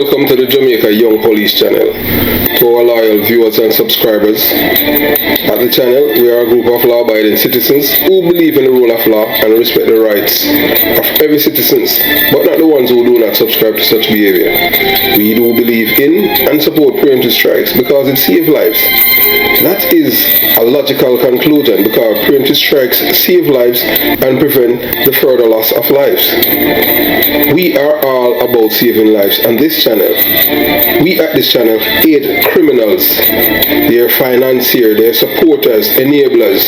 Welcome to the Jamaica Young Police channel. To our loyal viewers and subscribers, at the channel we are a group of law-abiding citizens who believe in the rule of law and respect the rights of every citizen, but not the ones who do not subscribe to such behavior. We do believe in and support preemptive strikes because it saves lives. That is a logical conclusion because preemptive strikes save lives and prevent the further loss of lives. We are all about saving lives on this channel. We at this channel aid criminals, their financiers, their supporters, enablers,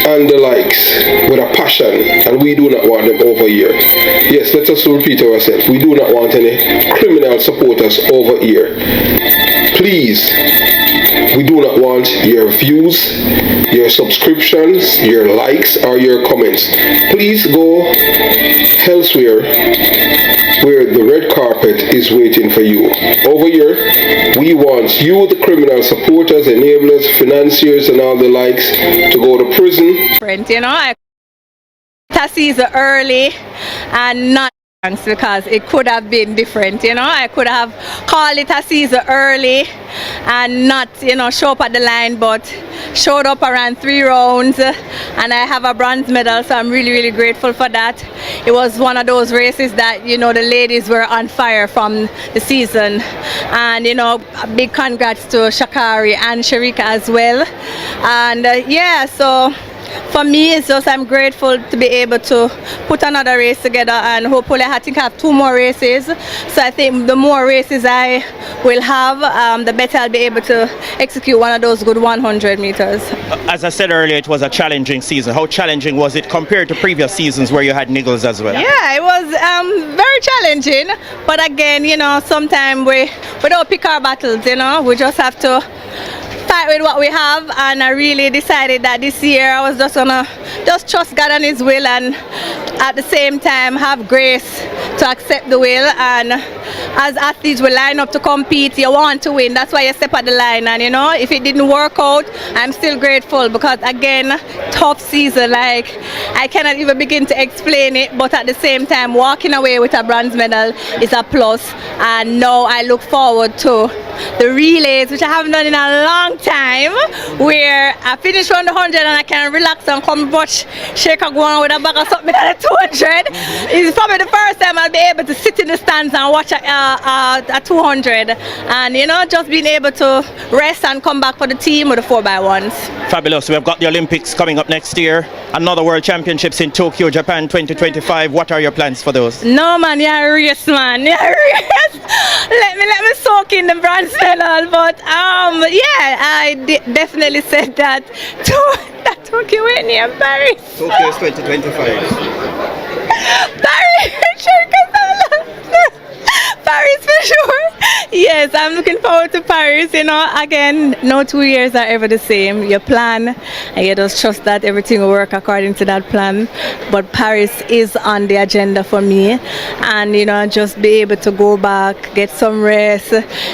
and the likes with a passion, and we do not want them over here. Yes, let us repeat ourselves. We do not want any criminal supporters over here. Please, we do not want your views, your subscriptions, your likes, or your comments. Please go elsewhere where the red carpet is waiting for you. Over here, we want you, the criminal supporters, enablers, financiers, and all the likes, to go to prison. You know, I season early and not because it could have been different. You know, I could have called it a season early and not, you know, show up at the line, but showed up around 3 rounds and I have a bronze medal, so I'm really grateful for that. It was one of those races that, you know, the ladies were on fire from the season, and you know, a big congrats to Sha'Carri and Sharika as well. And yeah, so for me, it's just I'm grateful to be able to put another race together, and hopefully I think I have 2 more races. So I think the more races I will have, the better I'll be able to execute one of those good 100 meters. As I said earlier, it was a challenging season. How challenging was it compared to previous seasons where you had niggles as well? Yeah, it was very challenging. But again, you know, sometimes we don't pick our battles, you know. We just have to fight with what we have, and I really decided that this year I was just gonna trust God and His will, and at the same time have grace to accept the will. And as athletes, we line up to compete. You want to win, that's why you step at the line. And you know, if it didn't work out, I'm still grateful because again, tough season, like I cannot even begin to explain it, but at the same time, walking away with a bronze medal is a plus. And now I look forward to the relays, which I haven't done in a long time, where I finish on the 100 and I can relax and come watch Shaker go on with a bag of something at the 200. It's probably the first time I'll be able to sit in the stands and watch a 200, and you know, just being able to rest and come back for the team with the 4x1s. Fabulous. We've got the Olympics coming up next year, another World Championships in Tokyo, Japan 2025. What are your plans for those? No man, you're a race man. You're a race. Let me soak in the bronze medal. But yeah, I definitely said that Tokyo ain't near Paris. Tokyo is 2025. Paris, Paris for sure. Yes, I'm looking forward to Paris. You know, again, no 2 years are ever the same. You plan and you just trust that everything will work according to that plan. But Paris is on the agenda for me, and you know, just be able to go back, get some rest,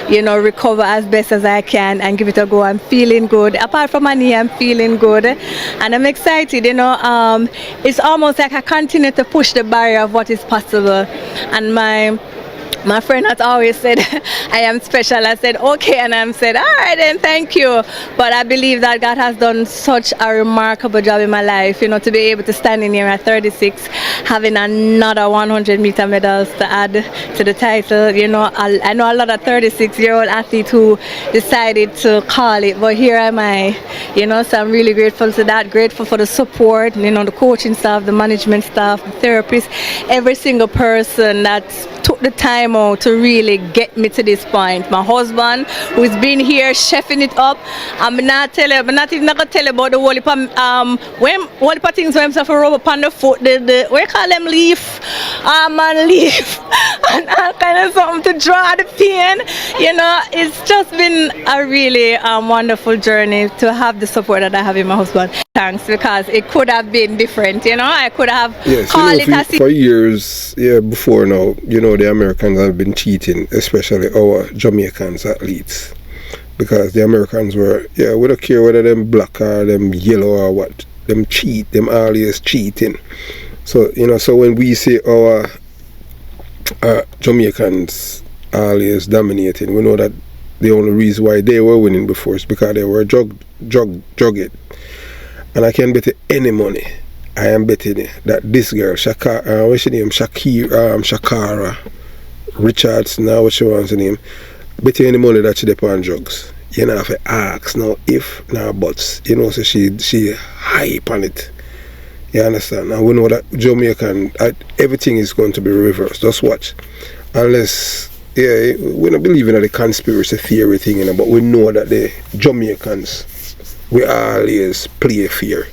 you know, recover as best as I can and give it a go. I'm feeling good. Apart from my knee, I'm feeling good, and I'm excited. You know, it's almost like I continue to push the barrier of what is possible. And my friend has always said I am special. I said okay, and I said all right then, thank you. But I believe that God has done such a remarkable job in my life, you know, to be able to stand in here at 36, having another 100-meter medals to add to the title. You know, I know a lot of 36-year-old athletes who decided to call it, but here am I, you know. So I'm really grateful to that, grateful for the support, you know, the coaching staff, the management staff, the therapists, every single person that took the time out to really get me to this point. My husband, who's been here chefing it up. I'm not even gonna tell you about the whole heap of things when I rub up on the foot, the what you call them, leaf, leaf, and all kind of something to draw the pain. You know, it's just been a really wonderful journey to have the support that I have in my husband. Thanks, because it could have been different. You know, I could have called it for years, before now. You know, the Americans have been cheating, especially our Jamaicans athletes, because the Americans were, we don't care whether them black or them yellow or what, them cheat, them always cheating. So, you know, so when we say our Jamaicans always dominating. We know that the only reason why they were winning before is because they were drug it. And I can bet you any money, I am betting that this girl, what's her name? Sha'Carri, Richardson, now what she wants her name, bet you any money that she depend on drugs. You know, have to ask, no if, no buts. You know, so she hype on it. You understand? And we know that Jamaican, everything is going to be reversed. Just watch. Unless, yeah, we don't believe in the conspiracy theory thing, you know, but we know that the Jamaicans, we always play fear.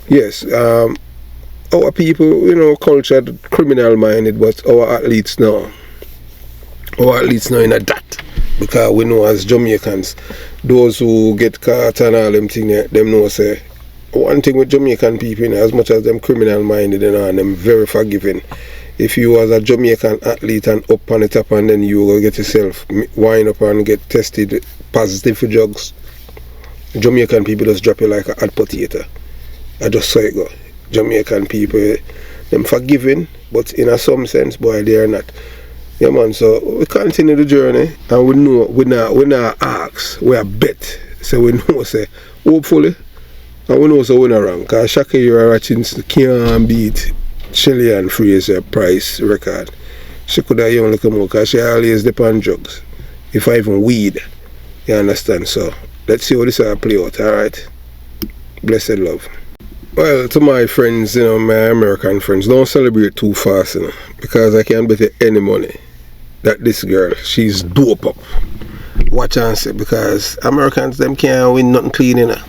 Yes, our people, you know, cultured, criminal minded, but our athletes now. Our athletes now in a that. Because we know as Jamaicans, those who get caught and all them things, them know say, one thing with Jamaican people, you know, as much as them criminal minded, you know, and them very forgiving. If you was a Jamaican athlete and up on the top and then you go get yourself wind up and get tested positive for drugs, Jamaican people just drop you like a hot potato. I just saw it go. Jamaican people, them forgiving, but in a some sense, boy, they are not. Yeah, man, so we continue the journey and we know we not ask, we are bet. So we know, say, hopefully, and we know so we're not wrong. Because Sha'Carri and Richardson can't beat Shelly and Fraser Price record. She could have only come out because she always depend on drugs. If I even weed, you understand? So let's see how this will play out, alright? Blessed love. Well, to my friends, you know, my American friends, don't celebrate too fast, you know, because I can't bet you any money that this girl, she's dope up. Watch and see, because Americans, them can't win nothing clean, you know.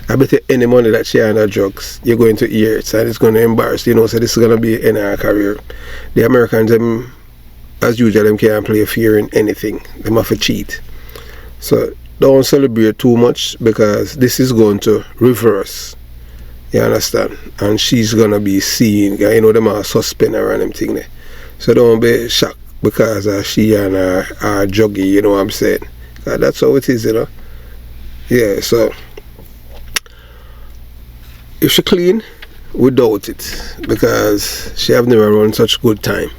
I bet you any money that she under drugs, you're going to hear it, and it's going to embarrass you, know, so this is going to be in her career. The Americans, them, as usual, them can't play fear in anything. Them have to cheat. So don't celebrate too much, because this is going to reverse. You understand? And she's going to be seen, you know, them are suspend her and them thing there. So don't be shocked because she and her juggy, you know what I'm saying? That's how it is, you know. Yeah, so if she clean, we doubt it, because she have never run such good time.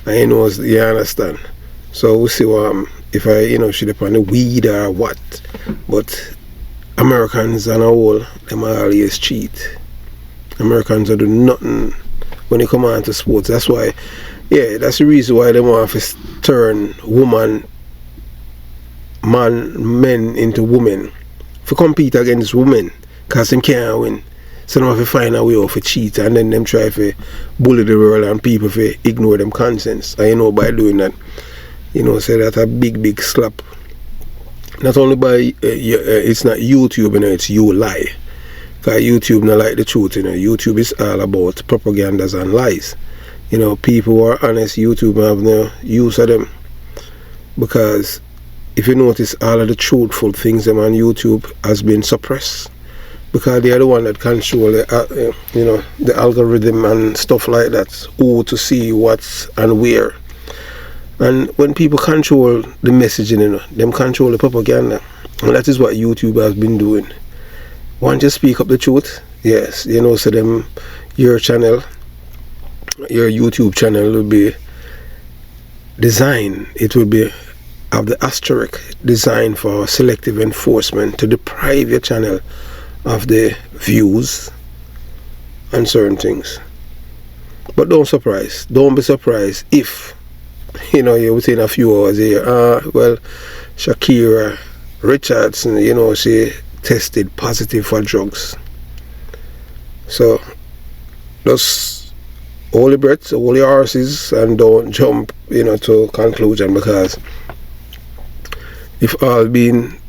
And you know, you understand. So we'll see what if she depend on the weed or what. But Americans on a whole, them always cheat. Americans do nothing when they come on to sports. That's why, yeah, that's the reason why they want to turn men into women. To compete against women, because they can't win. So they have to find a way of to cheat, and then them try to bully the world and people to ignore them conscience. And you know, by doing that, you know, say that a big slap. Not only by, it's not YouTube, you know, it's you lie. Because YouTube not like the truth, you know. YouTube is all about propagandas and lies. You know, people who are honest, YouTube have no use of them. Because if you notice, all of the truthful things them on YouTube has been suppressed. Because they are the one that control the, you know, the algorithm and stuff like that. Who to see what's and where. And when people control the messaging, you know, them control the propaganda. And that is what YouTube has been doing. Want to speak up the truth? Yes, you know, so them, your channel, your YouTube channel will be designed, it will be of the asterisk designed for selective enforcement to deprive your channel of the views and certain things. But don't be surprised if, you know, you're within a few hours here, well, Sha'Carri Richardson, you know, she tested positive for drugs. So just hold your breath, hold your horses, and don't jump, you know, to conclusion, because if all being,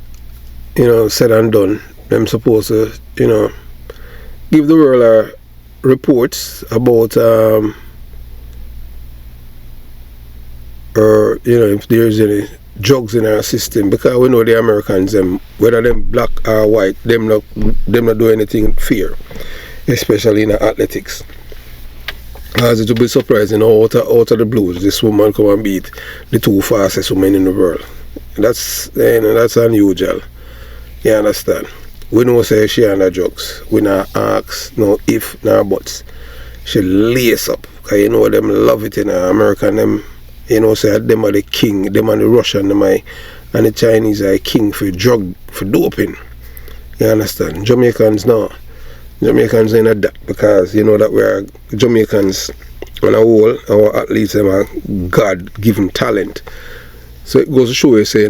you know, said and done, them supposed to, you know, give the world reports about or, you know, if there's any drugs in our system, because we know the Americans, them, whether them black or white, them not do anything fair, especially in athletics. As it would be surprising how out of the blues this woman come and beat the two fastest women in the world. That's, you know, that's unusual. You understand? We know say she under drugs. We not ask no if nor buts. She lace up, because you know them love it in American, them, You know, say them are the king, them and the Russian, and the Chinese are king for doping. You understand? Jamaicans no. Jamaicans ain't not that, because you know that we are Jamaicans on a whole, our athletes them are God-given talent. So it goes to show you, say,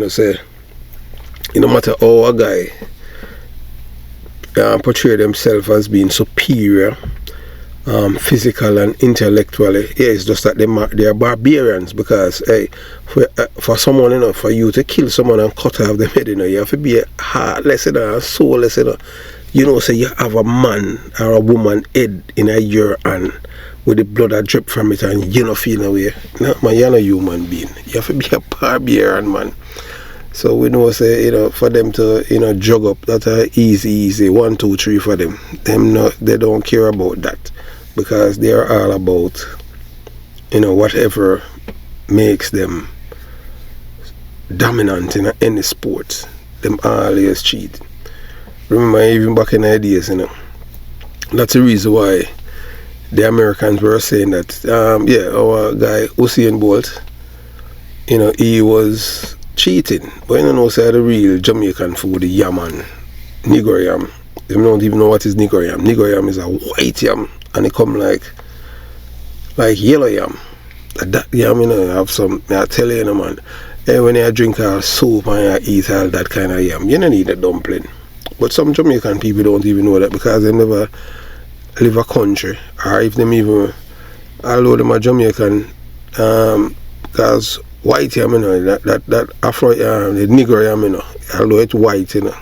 no matter how a guy portray themselves as being superior, physical and intellectually, yeah, it's just that they are barbarians, because hey, for someone, you know, for you to kill someone and cut off their head, you know, you have to be a heartless, you know, soulless, you know. You know, say you have a man or a woman head in your hand with the blood that drip from it, and you don't feel no way. No, man, you're not a human being. You have to be a barbarian, man. So we know, say, you know, for them to, you know, jog up, that's easy 1, 2, 3 for them. They don't care about that, because they are all about, you know, whatever makes them dominant in any sport. Them always cheat. Remember, even back in the days, you know, that's the reason why the Americans were saying that, yeah, our guy Usain Bolt, you know, he was cheating. But you know, say the real Jamaican food, the yam and nigger yam. You don't even know what is nigger yam. Nigger yam is a white yam, and it come like yellow yam. That yam, you know, have some, I tell you, man, hey, when you drink a soup and you eat all that kind of yam, you don't need a dumpling. But some Jamaican people don't even know that, because they never live a country, or if them even, although them are Jamaican, because white yam, you know, that Afro yam, the nigger yam, you know, although it's white, you know,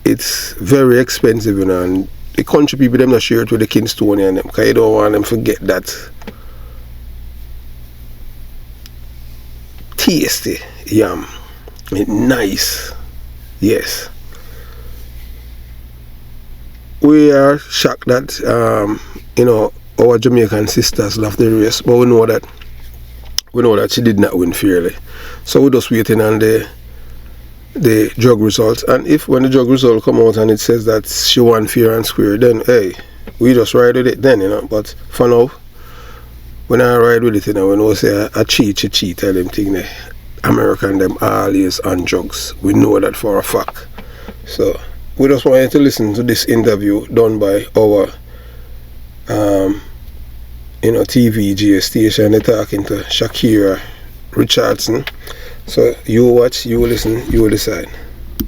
it's very expensive, you know, and the country people, them not share it with the Kingstonian and them, because you don't want them to forget that tasty yam. It's nice. Yes. We are shocked that you know, our Jamaican sisters left the race, but we know that she did not win fairly. So we're just waiting on the drug results, and if when the drug result come out and it says that she won fair and square, then hey, we just ride with it then, you know. But for now, when I ride with it, you know, when we say I cheat, tell them thing there. American them always on drugs. We know that for a fact. So we just want you to listen to this interview done by our you know, TVG station. They're talking to Sha'Carri Richardson. So you watch, you listen, you decide.